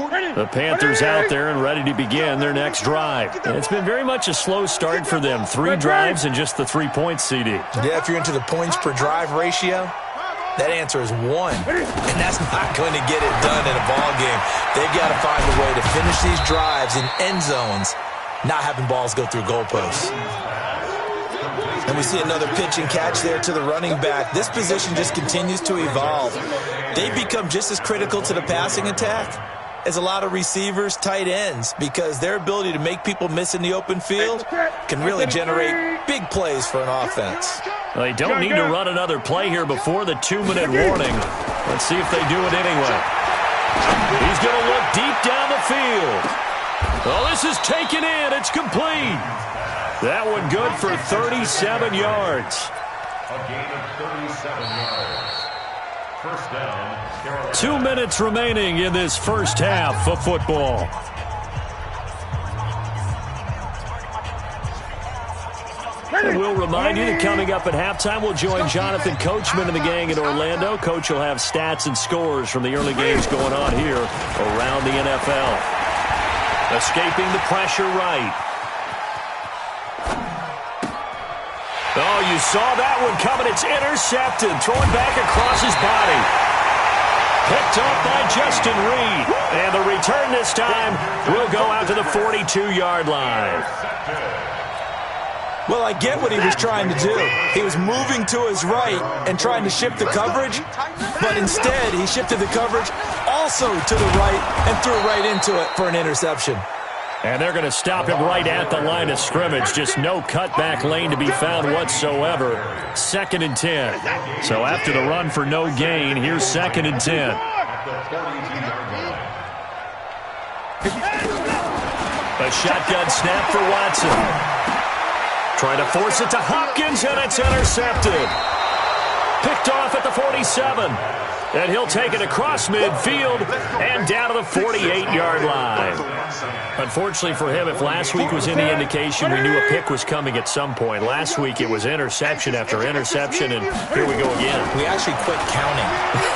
The Panthers out there and ready to begin their next drive. And it's been very much a slow start for them. 3 drives and just the 3 points, CD. Yeah, if you're into the points per drive ratio, that answer is 1. And that's not going to get it done in a ball game. They've got to find a way to finish these drives in end zones, not having balls go through goalposts. And we see another pitch and catch there to the running back. This position just continues to evolve. They've become just as critical to the passing attack as a lot of receivers, tight ends, because their ability to make people miss in the open field can really generate big plays for an offense. Well, they don't need to run another play here before the 2-minute warning. Let's see if they do it anyway. He's going to look deep down the field. Well, this is taken in. It's complete. That one good for 37 yards. A gain of 37 yards. First down, Carolina. 2 minutes remaining in this first half of football. And we'll remind you that coming up at halftime, we'll join Jonathan Coachman and the gang in Orlando. Coach will have stats and scores from the early games going on here around the NFL. Escaping the pressure right. Oh, you saw that one coming. It's intercepted. Throwing back across his body. Picked up by Justin Reed. And the return this time will go out to the 42-yard line. Well, I get what he was trying to do. He was moving to his right and trying to shift the coverage, but instead he shifted the coverage also to the right and threw right into it for an interception. And they're going to stop him right at the line of scrimmage. Just no cutback lane to be found whatsoever. 2nd and 10. So after the run for no gain, here's 2nd and 10. A shotgun snap for Watson. Trying to force it to Hopkins, and it's intercepted. Picked off at the 47. And he'll take it across midfield and down to the 48-yard line. Unfortunately for him, if last week was any indication, we knew a pick was coming at some point. Last week it was interception after interception, and here we go again. We actually quit counting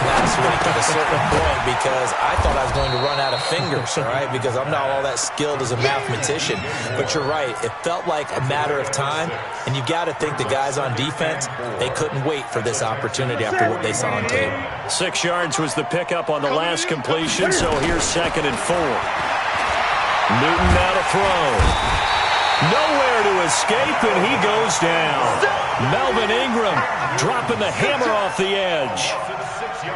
last week at a certain point because I thought I was going to run out of fingers, all right, because I'm not all that skilled as a mathematician. But you're right. It felt like a matter of time, and you got to think the guys on defense, they couldn't wait for this opportunity after what they saw on tape. 6 yards was the pickup on the last completion, so here's 2nd and 4. Newton now to throw. Nowhere to escape, and he goes down. Melvin Ingram dropping the hammer off the edge.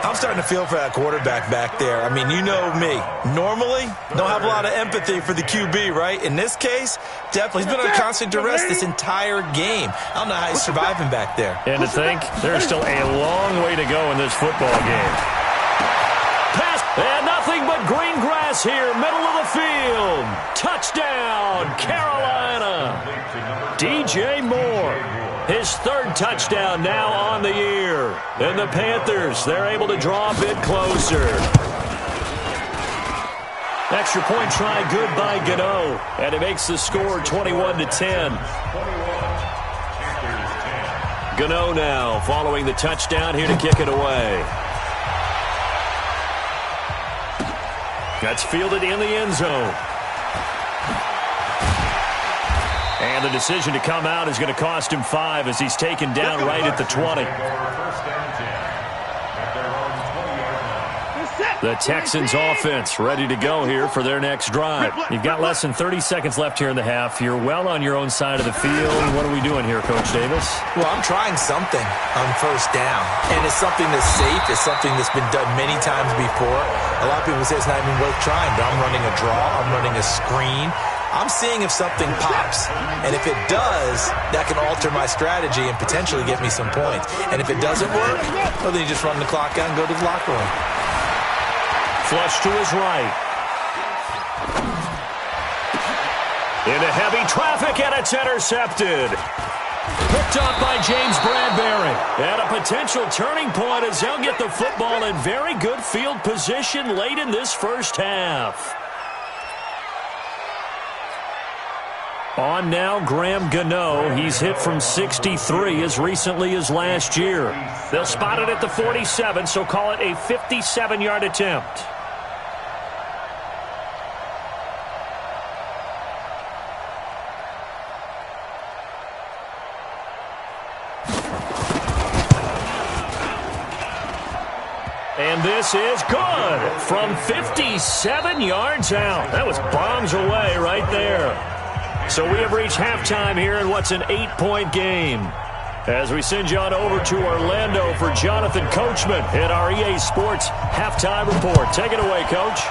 I'm starting to feel for that quarterback back there. I mean, you know me. Normally, don't have a lot of empathy for the QB, right? In this case, definitely. He's been under constant duress this entire game. I don't know how he's surviving back there. And to think, there's still a long way to go in this football game. Pass, and nothing but green grass here, middle of the field. Touchdown, Carolina. DJ Moore. His 3rd touchdown now on the year. And the Panthers, they're able to draw a bit closer. Extra point try good by Gano. And it makes the score 21-10. Gano now following the touchdown here to kick it away. That's fielded in the end zone. And the decision to come out is going to cost him 5 as he's taken down right at the 20. The Texans offense ready to go here for their next drive. You've got less than 30 seconds left here in the half. You're well on your own side of the field. What are we doing here, Coach Davis? Well, I'm trying something on first down. And it's something that's safe. It's something that's been done many times before. A lot of people say it's not even worth trying, but I'm running a draw. I'm running a screen. I'm seeing if something pops. And if it does, that can alter my strategy and potentially get me some points. And if it doesn't work, well, then you just run the clock out and go to the locker room. Flush to his right. Into heavy traffic, and it's intercepted. Picked up by James Bradbury. And a potential turning point as they'll get the football in very good field position late in this first half. On now, Graham Gano. He's hit from 63 as recently as last year. They'll spot it at the 47, so call it a 57-yard attempt. And this is good from 57 yards out. That was bombs away right there. So we have reached halftime here in what's an 8-point game. As we send you on over to Orlando for Jonathan Coachman in our EA Sports Halftime Report. Take it away, Coach.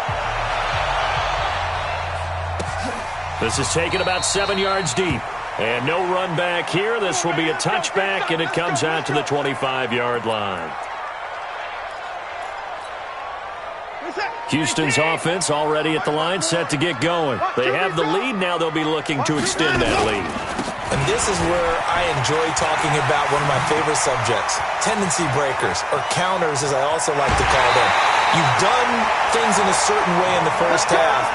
This is taken about 7 yards deep. And no run back here. This will be a touchback, and it comes out to the 25-yard line. Houston's offense already at the line, set to get going. They have the lead. Now they'll be looking to extend that lead. And this is where I enjoy talking about one of my favorite subjects, tendency breakers, or counters as I also like to call them. You've done things in a certain way in the first half,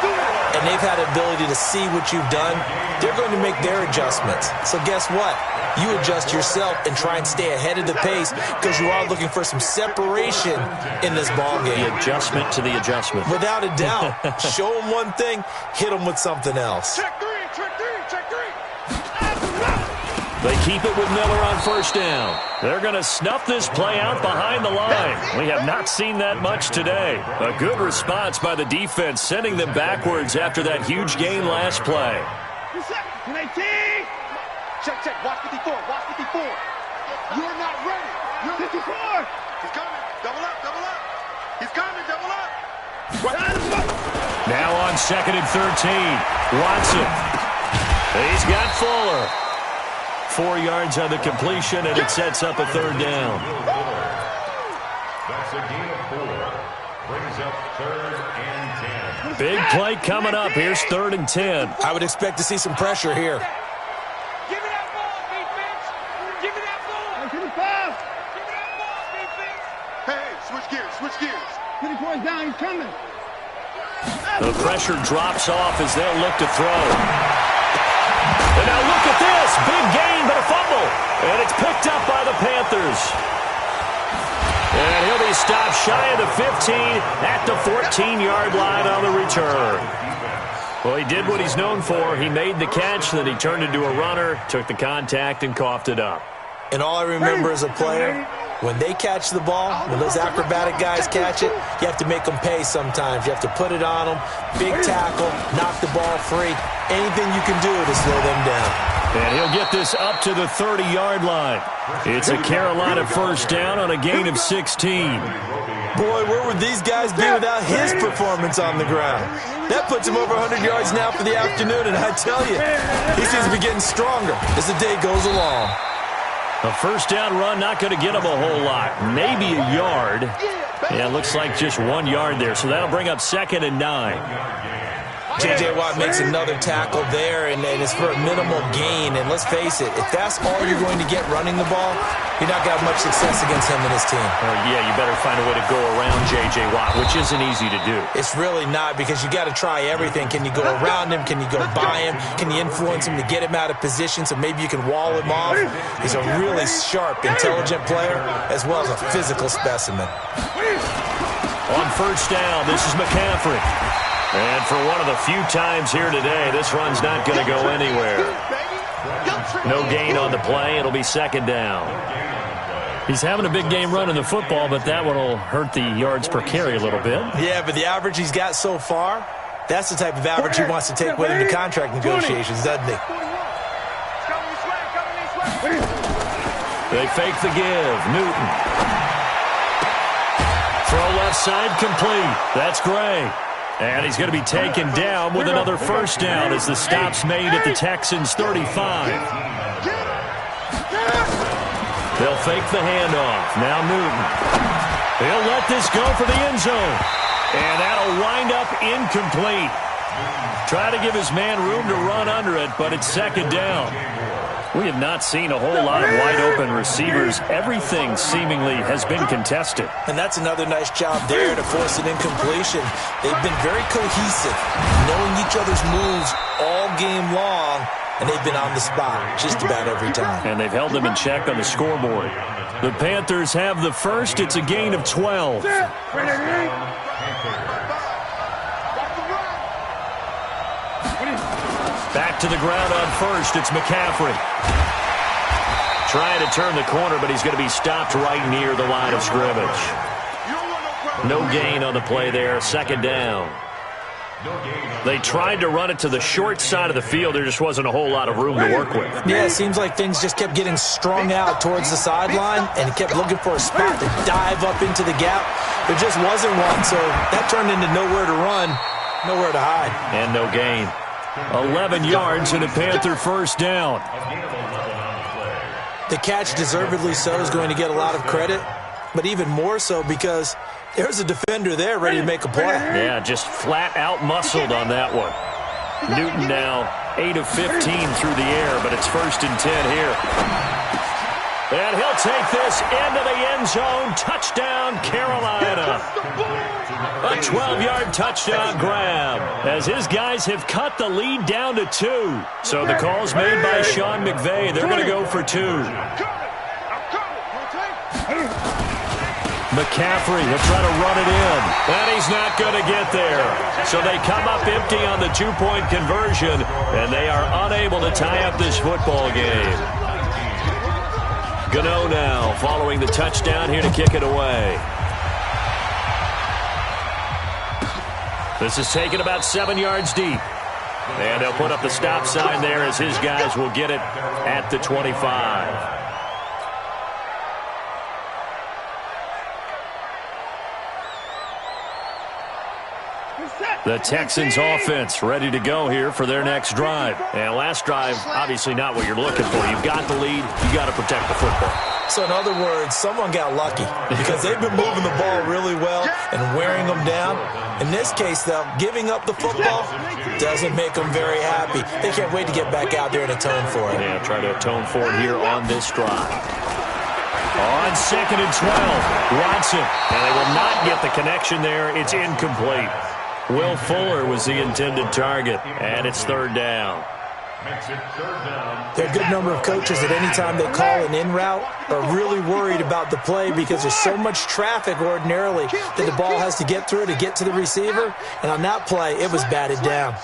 and they've had the ability to see what you've done. They're going to make their adjustments. So guess what? You adjust yourself and try and stay ahead of the pace because you are looking for some separation in this ball game. The adjustment to the adjustment. Without a doubt. Show them one thing, hit them with something else. Check three, check three, check three. They keep it with Miller on first down. They're going to snuff this play out behind the line. We have not seen that much today. A good response by the defense, sending them backwards after that huge gain last play. Check, check. Watch 54. Watch 54. You're not ready. You're 54. He's coming. Double up, double up. He's coming, double up. Now on 2nd and 13. Watson. He's got Fuller. 4 yards on the completion, and it sets up a third down. That's a gain of 4. Brings up 3rd and 10. Big play coming up. Here's 3rd and 10. I would expect to see some pressure here. Give me that ball, defense. Give me that ball. Give me that ball, defense. Hey, switch gears, switch gears. 20 points down, he's coming. The pressure drops off as they'll look to throw. And now look at this. Big gain, but a fumble. And it's picked up by the Panthers. And he'll be stopped shy of the 15 at the 14-yard line on the return. Well, he did what he's known for. He made the catch, then he turned into a runner, took the contact, and coughed it up. And all I remember as a player, when they catch the ball, when those acrobatic guys catch it, you have to make them pay sometimes. You have to put it on them, big tackle, knock the ball free. Anything you can do to slow them down. And he'll get this up to the 30-yard line. It's a Carolina first down on a gain of 16. Boy, where would these guys be without his performance on the ground? That puts him over 100 yards now for the afternoon, and I tell you, he seems to be getting stronger as the day goes along. A first down run, not going to get him a whole lot. Maybe a yard. Yeah, it looks like just 1 yard there, so that'll bring up 2nd and 9. J.J. Watt makes another tackle there, and it's for a minimal gain. And let's face it, if that's all you're going to get running the ball, you're not going to have much success against him and his team. Yeah, you better find a way to go around J.J. Watt, which isn't easy to do. It's really not, because you got to try everything. Can you go around him? Can you go by him? Can you influence him to get him out of position so maybe you can wall him off? He's a really sharp, intelligent player, as well as a physical specimen. On first down, this is McCaffrey. And for one of the few times here today, this run's not going to go anywhere. No gain on the play. It'll be 2nd down. He's having a big game running the football, but that one will hurt the yards per carry a little bit. Yeah, but the average he's got so far, that's the type of average he wants to take with him to contract negotiations, doesn't he? They fake the give. Newton. Throw left side complete. That's Gray. And he's going to be taken down with another first down as the stop's made at the Texans' 35. They'll fake the handoff. Now Newton. He'll let this go for the end zone. And that'll wind up incomplete. Try to give his man room to run under it, but it's 2nd down. We have not seen a whole lot of wide-open receivers. Everything seemingly has been contested. And that's another nice job there to force an incompletion. They've been very cohesive, knowing each other's moves all game long, and they've been on the spot just about every time. And they've held them in check on the scoreboard. The Panthers have the first. It's a gain of 12. Back to the ground on first. It's McCaffrey. Trying to turn the corner, but he's going to be stopped right near the line of scrimmage. You don't want no No gain on the play there. Second down. They tried to run it to the short side of the field. There just wasn't a whole lot of room to work with. Yeah, it seems like things just kept getting strung out towards the sideline, and he kept looking for a spot to dive up into the gap. There just wasn't one, so that turned into nowhere to run, nowhere to hide. And no gain. 11 yards and a Panther first down. The catch, deservedly so, is going to get a lot of credit, but even more so because there's a defender there ready to make a play. Yeah, just flat out muscled on that one. Newton now 8 of 15 through the air, but it's 1st and 10 here. And he'll take this into the end zone. Touchdown, Carolina. A 12-yard touchdown grab as his guys have cut the lead down to 2. So the call's made by Sean McVay. They're going to go for 2. McCaffrey will try to run it in, and he's not going to get there. So they come up empty on the 2-point conversion, and they are unable to tie up this football game. Gano now following the touchdown here to kick it away. This is taken about 7 yards deep. And they'll put up the stop sign there as his guys will get it at the 25. The Texans offense ready to go here for their next drive. And last drive, obviously not what you're looking for. You've got the lead. You got to protect the football. So in other words, someone got lucky because they've been moving the ball really well and wearing them down. In this case, though, giving up the football doesn't make them very happy. They can't wait to get back out there and atone for it. Yeah, try to atone for it here on this drive. On 2nd and 12, Watson. And they will not get the connection there. It's incomplete. Will Fuller was the intended target, and it's 3rd down. There are a good number of coaches that any time they call an in route are really worried about the play because there's so much traffic ordinarily that the ball has to get through to get to the receiver. And on that play, it was batted down.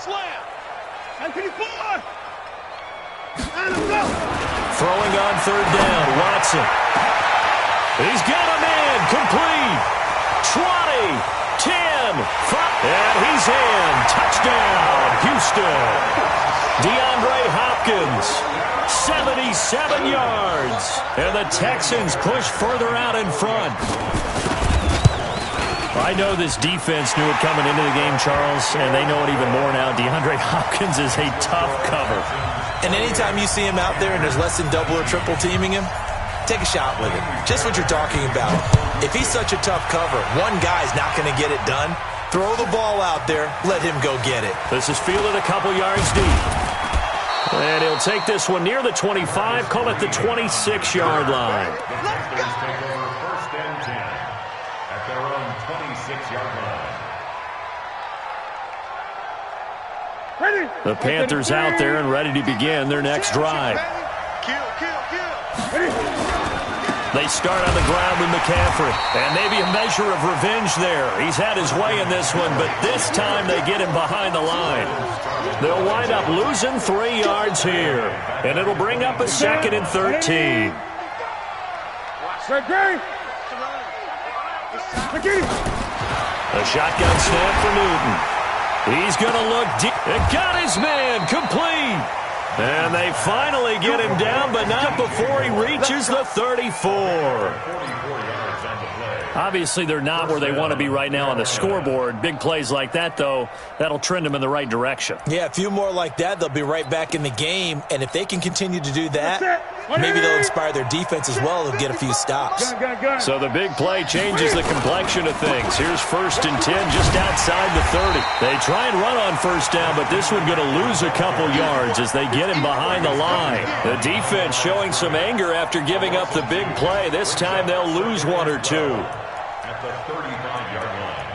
Throwing on 3rd down, Watson. He's got a man, complete. 20, 10, 5, and he's in. Touchdown, Houston. DeAndre Hopkins, 77 yards. And the Texans push further out in front. I know this defense knew it coming into the game, Charles, and they know it even more now. DeAndre Hopkins is a tough cover. And anytime you see him out there and there's less than double or triple teaming him, take a shot with him. Just what you're talking about. If he's such a tough cover, one guy's not going to get it done. Throw the ball out there. Let him go get it. This is fielded a couple yards deep. And he'll take this one near the 25, call it the 26-yard line. Panthers take over 1st and 10 at their own 26-yard line. The Panthers out there and ready to begin their next drive. They start on the ground with McCaffrey, and maybe a measure of revenge there. He's had his way in this one, but this time they get him behind the line. They'll wind up losing 3 yards here, and it'll bring up a 2nd and 13. A shotgun snap for Newton. He's going to look deep. It got his man complete. And they finally get him down, but not before he reaches the 34. Obviously, they're not where they want to be right now on the scoreboard. Big plays like that, though, that'll trend them in the right direction. Yeah, a few more like that, they'll be right back in the game. And if they can continue to do that, maybe they'll inspire their defense as well. They'll get a few stops. So the big play changes the complexion of things. Here's 1st and 10 just outside the 30. They try and run on 1st down, but this one going to lose a couple yards as they get him behind the line. The defense showing some anger after giving up the big play. This time they'll lose 1 or 2. At the 35-yard line.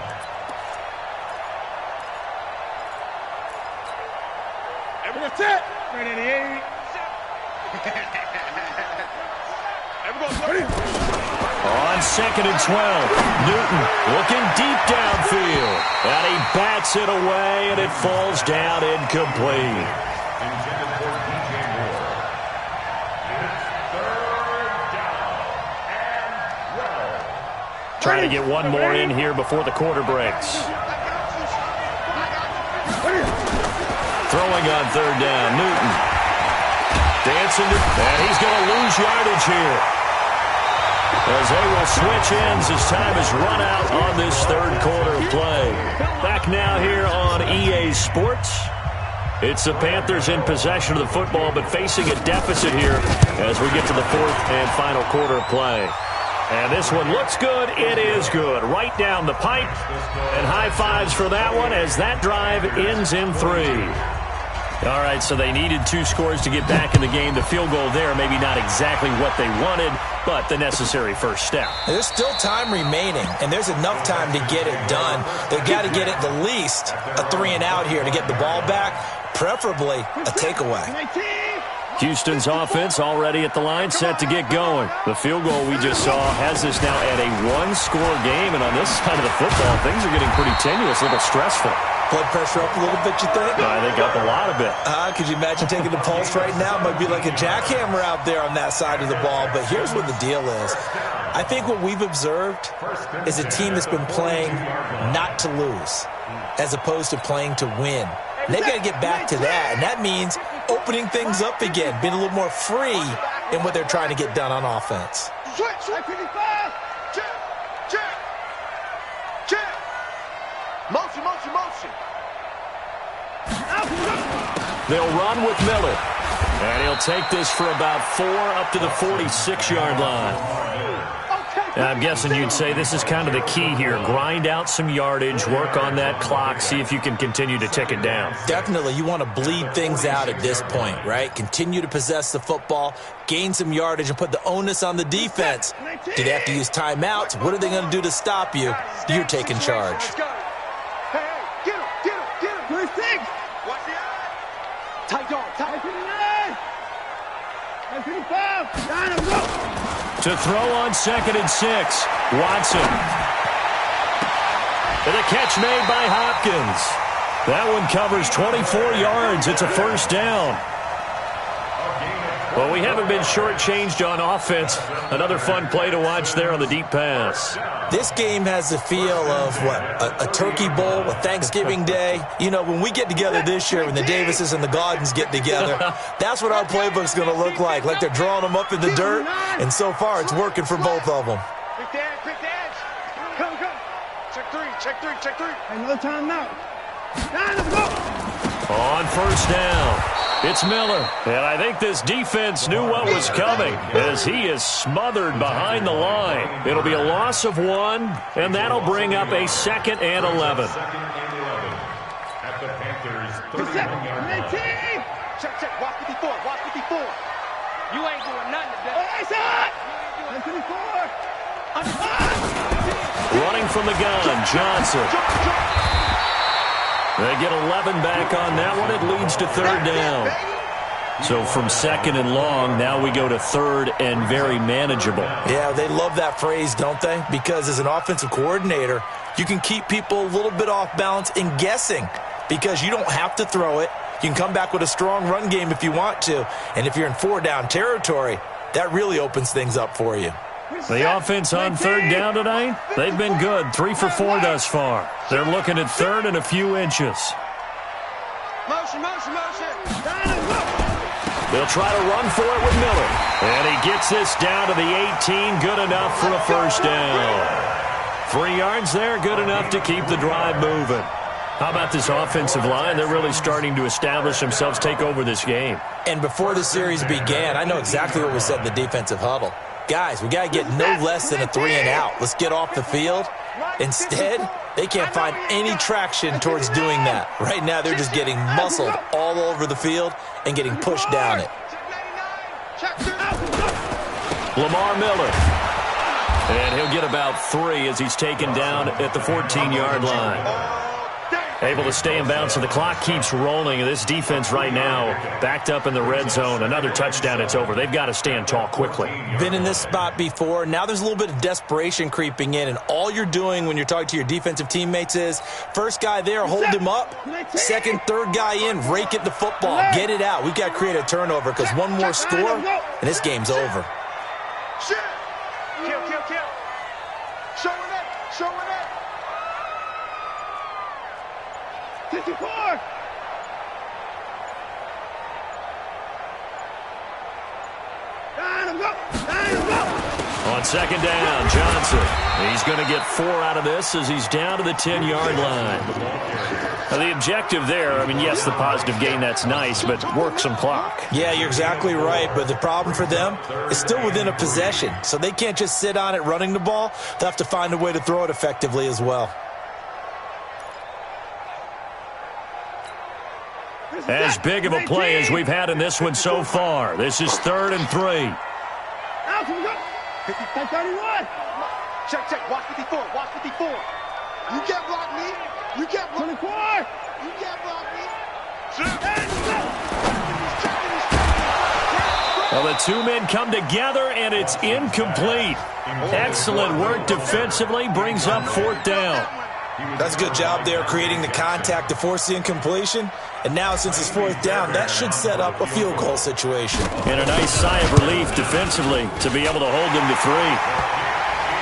That's it. 88. On 2nd and 12, Newton looking deep downfield. And he bats it away, and it falls down incomplete. Intended for DJ Moore. It's 3rd down and 12. Trying to get one more in here before the quarter breaks. Throwing on third down, Newton. Dancing, and he's going to lose yardage here. As they will switch ends as time has run out on this third quarter of play. Back now here on EA Sports. It's the Panthers in possession of the football, but facing a deficit here as we get to the fourth and final quarter of play. And this one looks good. It is good. Right down the pipe. And high fives for that one as that drive ends in 3. All right, so they needed 2 scores to get back in the game. The field goal there, maybe not exactly what they wanted, but the necessary first step. There's still time remaining, and there's enough time to get it done. They've got to get at the least a 3-and-out here to get the ball back, preferably a takeaway. Houston's offense already at the line, set to get going. The field goal we just saw has this now at a 1-score game, and on this side of the football, things are getting pretty tenuous, a little stressful. Blood pressure up a little bit, you think? I think up a lot of it. Could you imagine taking the pulse right now? It might be like a jackhammer out there on that side of the ball, but here's what the deal is. I think what we've observed is a team that's been playing not to lose as opposed to playing to win. And they've got to get back to that, and that means opening things up again, being a little more free in what they're trying to get done on offense. Motion, motion, motion. They'll run with Miller. And he'll take this for about 4 up to the 46-yard line. And I'm guessing you'd say this is kind of the key here. Grind out some yardage, work on that clock, see if you can continue to tick it down. Definitely. You want to bleed things out at this point, right? Continue to possess the football, gain some yardage, and put the onus on the defense. Do they have to use timeouts? What are they going to do to stop you? You're taking charge. To throw on 2nd and 6, Watson. And a catch made by Hopkins. That one covers 24 yards. It's a first down. Well, we haven't been shortchanged on offense. Another fun play to watch there on the deep pass. This game has the feel of, a turkey bowl, a Thanksgiving day. You know, when we get together this year, when the Davises and the Gaudens get together, that's what our playbook's going to look like they're drawing them up in the dirt, and so far it's working for both of them. Quick dance. Come. Check 3. Another timeout. Let's go. On first down, it's Miller. And I think this defense knew what was coming as he is smothered behind the line. It'll be a loss of 1, and that'll bring up a 2nd and 11. At the Panthers' 31-yard line. Check. Watch 54. You ain't doing nothing today. Running from the gun, Johnson. They get 11 back on that one. It leads to 3rd down. So from 2nd and long, now we go to 3rd and very manageable. Yeah, they love that phrase, don't they? Because as an offensive coordinator, you can keep people a little bit off balance and guessing because you don't have to throw it. You can come back with a strong run game if you want to. And if you're in 4-down territory, that really opens things up for you. The offense on 3rd down tonight, they've been good. 3 for 4 thus far. They're looking at 3rd and a few inches. Motion. They'll try to run for it with Miller. And he gets this down to the 18. Good enough for a first down. 3 yards there, good enough to keep the drive moving. How about this offensive line? They're really starting to establish themselves, take over this game. And before the series began, I know exactly what was said in the defensive huddle. Guys, we got to get no less than a 3-and-out. Let's get off the field. Instead, they can't find any traction towards doing that. Right now, they're just getting muscled all over the field and getting pushed down it. Lamar Miller. And he'll get about 3 as he's taken down at the 14-yard line. Able to stay in bounds, and the clock keeps rolling. And this defense right now backed up in the red zone. Another touchdown, it's over. They've got to stand tall quickly. Been in this spot before. Now there's a little bit of desperation creeping in, and all you're doing when you're talking to your defensive teammates is first guy there, hold him up. Second, third guy in, rake at the football. Get it out. We've got to create a turnover because one more score, and this game's over. Kill. Showing that. Showing up. 54. On second down, Johnson. He's going to get 4 out of this as he's down to the 10-yard line. Now, the objective there, I mean, yes, the positive gain, that's nice, but work some clock. Yeah, you're exactly right, but the problem for them is still within a possession, so they can't just sit on it running the ball. They'll have to find a way to throw it effectively as well. As big of a play as we've had in this one so far. This is 3rd and 3. Out, we go. 31. Check. Watch 54. Watch 54. You can't block me. You can't block 24. You can't block me. Well, the 2 men come together, and it's incomplete. Excellent work defensively. Brings up 4th down. That's a good job there creating the contact to force the incompletion. And now, since it's 4th down, that should set up a field goal situation. And a nice sigh of relief defensively to be able to hold them to 3.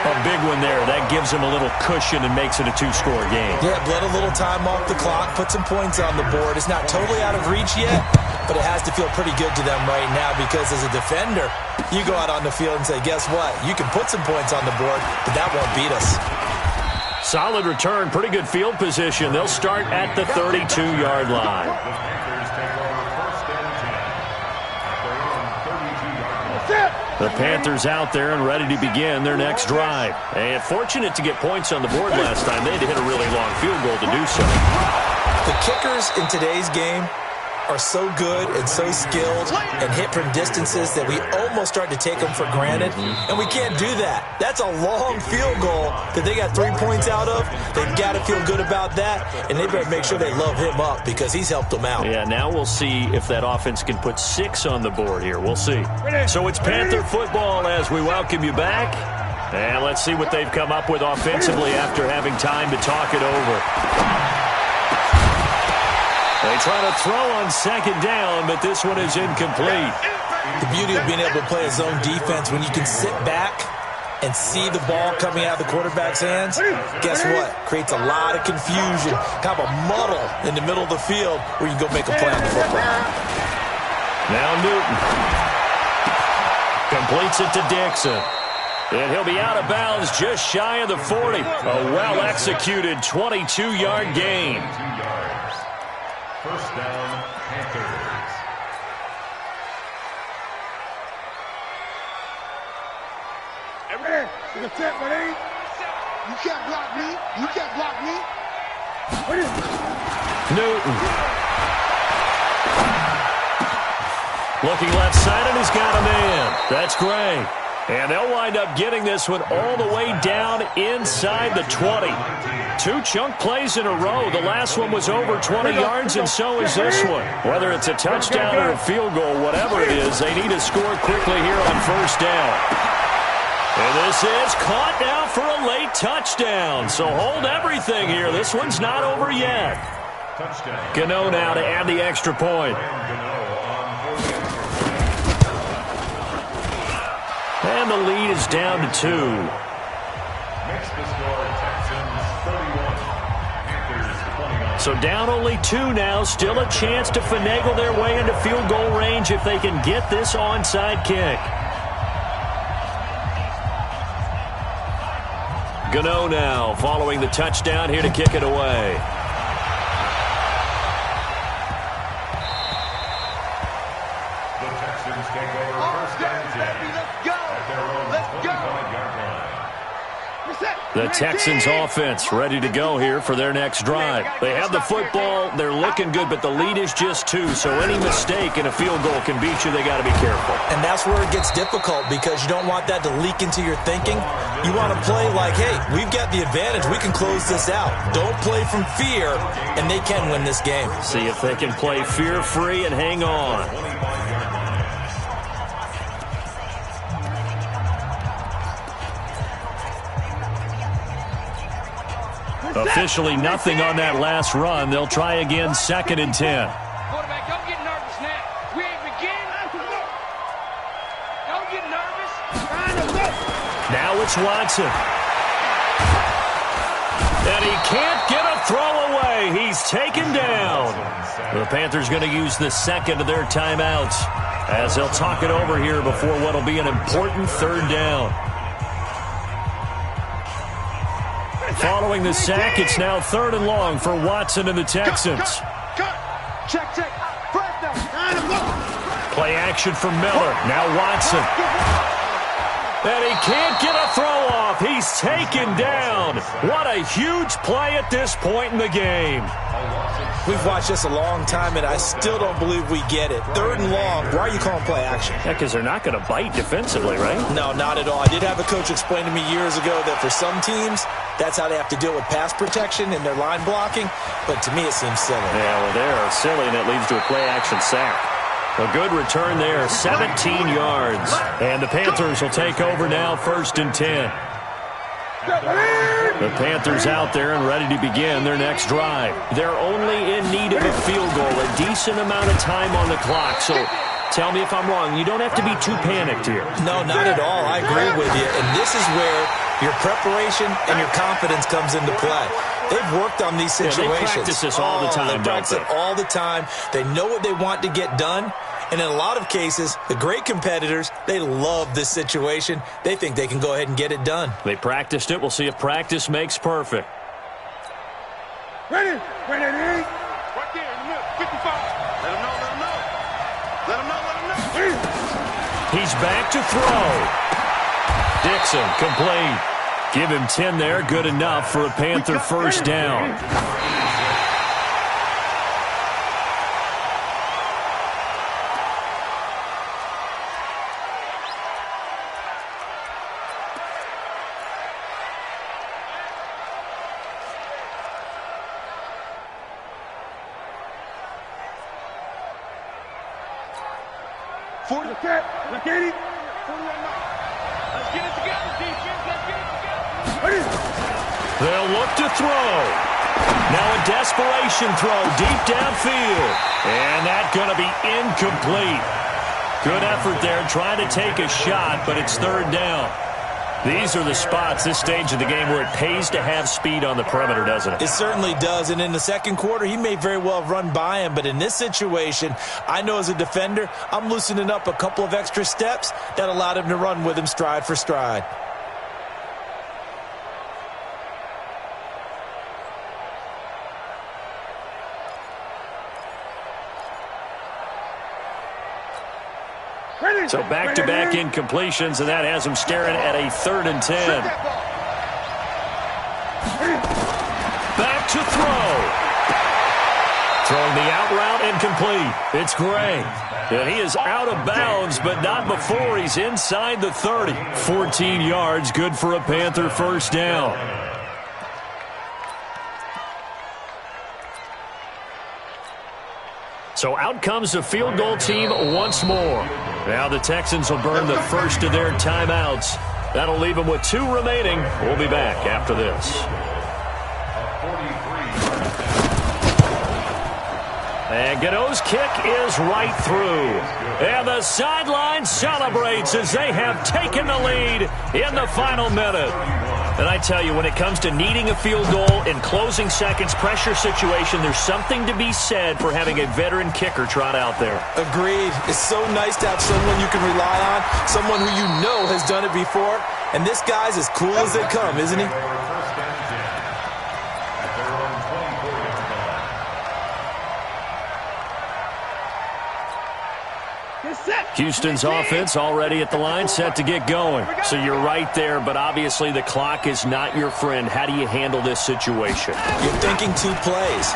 A big one there. That gives them a little cushion and makes it a 2-score game. Yeah, bled a little time off the clock, put some points on the board. It's not totally out of reach yet, but it has to feel pretty good to them right now because as a defender, you go out on the field and say, guess what? You can put some points on the board, but that won't beat us. Solid return, pretty good field position. They'll start at the 32-yard line. The Panthers out there and ready to begin their next drive. And fortunate to get points on the board last time. They had to hit a really long field goal to do so. The kickers in today's game are so good and so skilled and hit from distances that we almost start to take them for granted, and we can't do that. That's a long field goal that they got 3 points out of. They've got to feel good about that, and they better make sure they love him up because he's helped them out. Yeah, now we'll see if that offense can put 6 on the board here. We'll see. So it's Panther football as we welcome you back. And let's see what they've come up with offensively after having time to talk it over. They try to throw on second down, but this one is incomplete. The beauty of being able to play a zone defense when you can sit back and see the ball coming out of the quarterback's hands, guess what? Creates a lot of confusion, kind of a muddle in the middle of the field where you can go make a play on the football. Now Newton completes it to Dixon. And he'll be out of bounds just shy of the 40. A well-executed 22-yard gain. 1st down, Panthers. Everybody, you can set, buddy. You can't block me. You can't block me. Newton. Looking left side, and he's got a man. That's great. And they'll wind up getting this one all the way down inside the 20. 2 chunk plays in a row. The last one was over 20 yards, and so is this one. Whether it's a touchdown or a field goal, whatever it is, they need to score quickly here on 1st down. And this is caught now for a late touchdown. So hold everything here. This one's not over yet. Touchdown. Gano now to add the extra point. And the lead is down to 2. Makes the score Texans 31. Panthers 29. So down only 2 now. Still a chance to finagle their way into field goal range if they can get this onside kick. Gano now following the touchdown here to kick it away. The Texans take over 1st and 10. Let's go. At their own Let's go. 25-yard line. The Texans offense ready to go here for their next drive. They have the football. They're looking good, but the lead is just 2. So any mistake in a field goal can beat you. They got to be careful. And that's where it gets difficult because you don't want that to leak into your thinking. You want to play like, hey, we've got the advantage. We can close this out. Don't play from fear, and they can win this game. See if they can play fear-free and hang on. Officially nothing on that last run. They'll try again 2nd and 10. Quarterback, don't get nervous now. We ain't beginning. Don't get nervous. Now it's Watson. And he can't get a throw away. He's taken down. The Panthers going to use the second of their timeouts as they'll talk it over here before what will be an important third down. Following the sack, it's now 3rd and long for Watson and the Texans. Check. Play action for Miller. Now Watson. And he can't get a throw off. He's taken down. What a huge play at this point in the game. We've watched this a long time, and I still don't believe we get it. 3rd and long. Why are you calling play action? Yeah, because they're not going to bite defensively, right? No, not at all. I did have a coach explain to me years ago that for some teams, that's how they have to deal with pass protection and their line blocking. But to me, it seems silly. Yeah, well, they're silly, and it leads to a play-action sack. A good return there, 17 yards. And the Panthers will take over now, 1st and 10. The Panthers out there and ready to begin their next drive. They're only in need of a field goal, a decent amount of time on the clock. So tell me if I'm wrong. You don't have to be too panicked here. No, not at all. I agree with you. And this is where your preparation and your confidence comes into play. They've worked on these situations. Yeah, they practice this all the time, they practice it all the time. They know what they want to get done. And in a lot of cases, the great competitors, they love this situation. They think they can go ahead and get it done. They practiced it. We'll see if practice makes perfect. Ready. Right there in the middle. 55. Let him know. He's back to throw. Dixon, complete. Give him 10 there. Good enough for a Panther first down. Let's get it. Let's get it together, defense. Let's get it together. They'll look to throw. Now a desperation throw deep downfield. And that's going to be incomplete. Good effort there trying to take a shot, but it's 3rd down. These are the spots, this stage of the game, where it pays to have speed on the perimeter, doesn't it? It certainly does, and in the second quarter, he may very well have run by him, but in this situation, I know as a defender, I'm loosening up a couple of extra steps that allowed him to run with him stride for stride. So back-to-back incompletions, and that has him staring at a 3rd and 10. Back to throw. Throwing the out route incomplete. It's Gray. And he is out of bounds, but not before he's inside the 30. 14 yards, good for a Panther first down. So out comes the field goal team once more. Now the Texans will burn the first of their timeouts. That'll leave them with 2 remaining. We'll be back after this. And Godot's kick is right through. And the sideline celebrates as they have taken the lead in the final minute. And I tell you, when it comes to needing a field goal in closing seconds, pressure situation, there's something to be said for having a veteran kicker trot out there. Agreed. It's so nice to have someone you can rely on, someone who you know has done it before. And this guy's as cool as they come, isn't he? Houston's offense already at the line, set to get going. So you're right there, but obviously the clock is not your friend. How do you handle this situation? You're thinking 2 plays.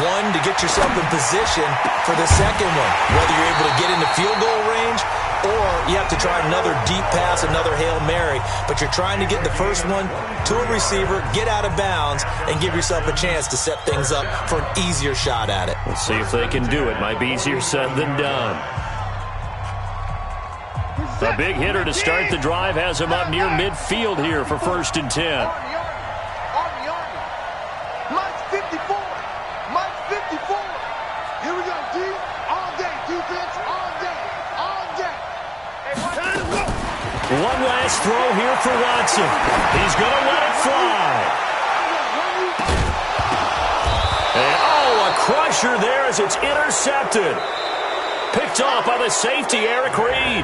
One, to get yourself in position for the second one, whether you're able to get into field goal range or you have to try another deep pass, another Hail Mary. But you're trying to get the first one to a receiver, get out of bounds, and give yourself a chance to set things up for an easier shot at it. Let's see if they can do it. Might be easier said than done. A big hitter to start the drive has him up near midfield here for 1st and 10. Mike's 54. Mike's 54. Here we go, D. All day, defense. All day. All day. One last throw here for Watson. He's going to let it fly. crusher there as it's intercepted. Picked off by the safety, Eric Reed.